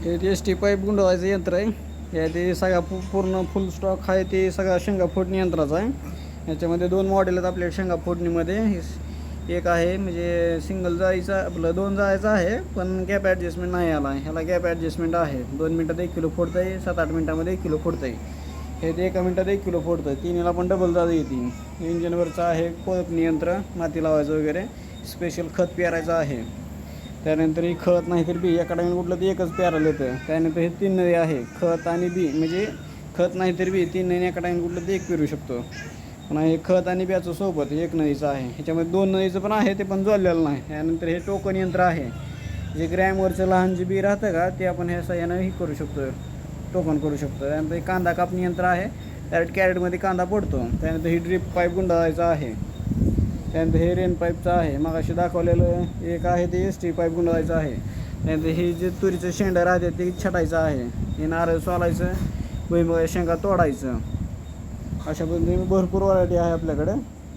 हे S T pipe गुंडवायचं यंत्र आहे. हे ते सगळा पूर्ण फुल स्टॉक आहे ते सगळा शेंगा फोडणी यंत्राचा आहे. याच्यामध्ये 2 मॉडेल आहेत आपल्या शेंगा फोडणीमध्ये. एक आहे म्हणजे सिंगल जाळीचा आपलं 2 जाळीचा आहे, पण गॅप ॲडजस्टमेंट नाही आला. ह्याला गॅप ॲडजस्टमेंट आहे. 2 मिनटात 1 किलो फोडतं आहे, 7-8 मिनटामध्ये 1 किलो फोडतं आहे. हे ते 1 मिनटात 1 किलो फोडतं आहे. तिन्हीला पण डबल जाळी येते. इंजिनवरचं आहे कोळपणी यंत्र, माती लावायचं वगैरे. स्पेशल खत पेरायचं आहे. त्यानंतर ही खत नाही तर बी एका टाईम कुठलं ते एकच पेरायला येतं. त्यानंतर हे 3 नळी आहे, खत आणि बी. म्हणजे खत नाही तर बी 3 नळी एका टाईम कुठलं ते एक पेरू शकतो. पुन्हा हे खत आणि बियाचं सोबत 1 नळीचं आहे. ह्याच्यामध्ये 2 नळीचं पण आहे, ते पण जोडलेलं नाही. त्यानंतर हे टोकन यंत्र आहे. जे ग्रॅमवरचं लहान जे बी राहतं का ते आपण ह्या साह्यानं ही करू शकतो, टोकन करू शकतो. त्यानंतर हे कांदा कापणी यंत्र आहे. डायरेक्ट कॅरेटमध्ये कांदा पडतो. त्यानंतर ही ड्रिप पाईप गुंडाळायचा आहे. त्यानंतर हे रेन पाईपचं आहे. मगाशी दाखवलेलं एक आहे ते एस टी पाईप गुंडाळायचं आहे. त्यानंतर हे जे तुरीचं शेंडं राहते ते छटायचं आहे. हे नारळ सोलायचं, भुईमुगाच्या शेंगा तोडायचं. अशा पद्धतीने भरपूर व्हरायटी आहे आपल्याकडं.